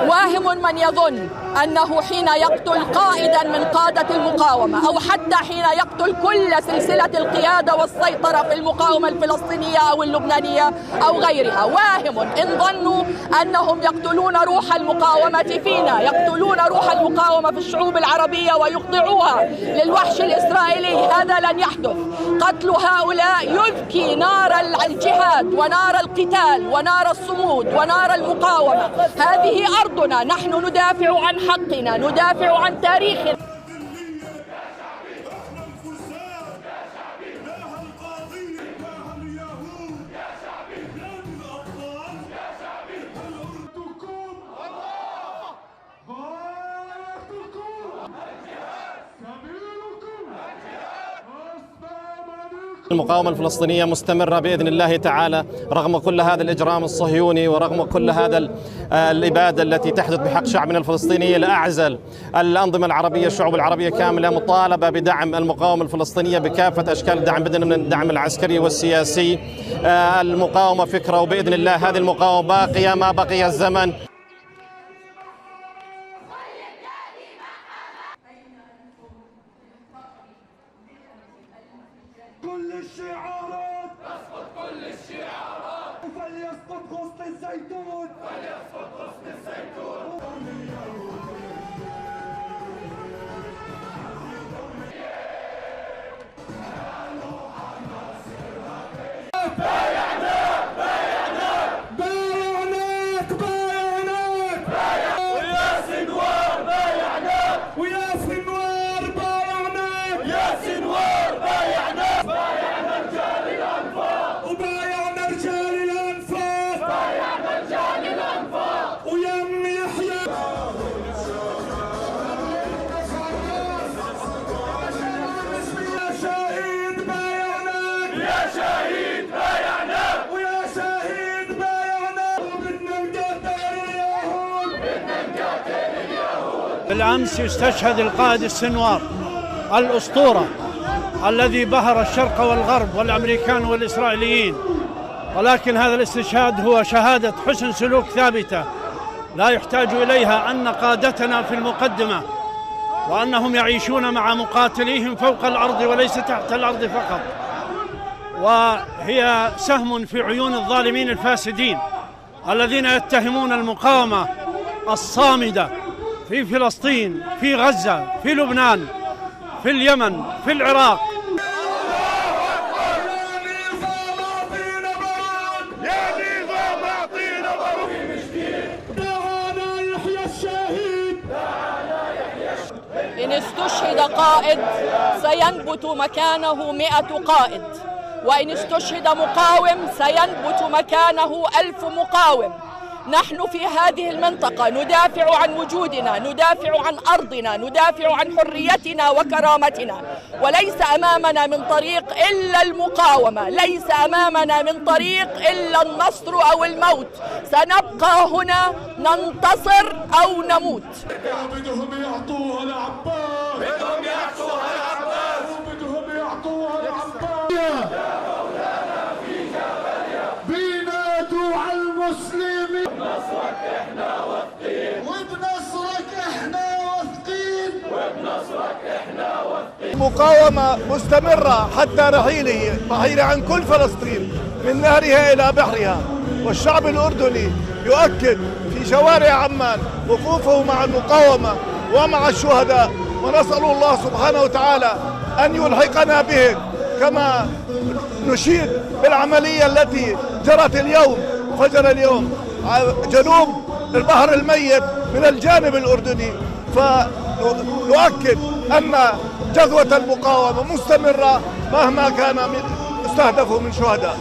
واهم من يظن أنه حين يقتل قائدا من قادة المقاومة أو حتى حين يقتل كل سلسلة القيادة والسيطرة في المقاومة الفلسطينية أو اللبنانية أو غيرها، واهم إن ظنوا أنهم يقتلون روح المقاومة فينا، يقتلون روح المقاومة في الشعوب العربية ويخضعوها للوحش الإسرائيلي. هذا لن يحدث. قتل هؤلاء يذكي نار الجهاد ونار القتال ونار الصمود ونار المقاومة. هذه أرضنا، نحن ندافع عن حقنا، ندافع عن تاريخنا. المقاومة الفلسطينية مستمرة بإذن الله تعالى رغم كل هذا الإجرام الصهيوني ورغم كل هذا الإبادة التي تحدث بحق شعبنا الفلسطيني. لأعزل الأنظمة العربية، الشعوب العربية كاملة مطالبة بدعم المقاومة الفلسطينية بكافة أشكال الدعم، بدلا من الدعم العسكري والسياسي. المقاومة فكرة، وبإذن الله هذه المقاومة باقية ما بقي الزمن. كل الشعارات تسقط، كل الشعارات، وفليسقط غصن الزيتون، فليسقط غصن الزيتون. بايعناك بايعناك بايعناك بايعناك ويا سنوار بايعناك، ويا سنوار بايعناك، يا سنوار بايعناك، بايعنا رجال الأنفاق، وبايعنا رجال الأنفاق، بايعنا رجال الأنفاق، ويا أم يحيى يا شهيد بايعناك، يا شهيد بايعناك، ويا شهيد بايعناك، وبدنا نقاتل اليهود، بدنا نقاتل اليهود. بالأمس يستشهد القائد السنوار الأسطورة الذي بهر الشرق والغرب والأمريكان والإسرائيليين، ولكن هذا الاستشهاد هو شهادة حسن سلوك ثابتة لا يحتاج إليها أن قادتنا في المقدمة، وأنهم يعيشون مع مقاتليهم فوق الأرض وليس تحت الأرض فقط، وهي سهم في عيون الظالمين الفاسدين الذين يتهمون المقاومة الصامدة في فلسطين، في غزة، في لبنان، في اليمن، في العراق. إن استشهد قائد سينبت مكانه 100 قائد، وإن استشهد مقاوم سينبت مكانه 1000 مقاوم. نحن في هذه المنطقة ندافع عن وجودنا، ندافع عن أرضنا، ندافع عن حريتنا وكرامتنا، وليس أمامنا من طريق إلا المقاومة، ليس أمامنا من طريق إلا النصر أو الموت. سنبقى هنا ننتصر أو نموت. بدهم يعطوها لعباس، بدهم يعطوها لعباس، وبدهم يعطوها لعباس. يا مولانا في جبل بينادوا على المسلمين، بنصرك احنا واثقين، وبنصرك احنا واثقين، وبنصرك احنا واثقين. المقاومة مستمرة حتى رحيله عن كل فلسطين من نهرها إلى بحرها، والشعب الأردني يؤكد في شوارع عمان وقوفه مع المقاومة ومع الشهداء، ونسأل الله سبحانه وتعالى أن يلحقنا بهم، كما نشيد بالعملية التي جرت اليوم، فجر اليوم جنوب البحر الميت من الجانب الأردني. فنؤكد أن جذوة المقاومة مستمرة مهما كان استهدفوا من شهداء.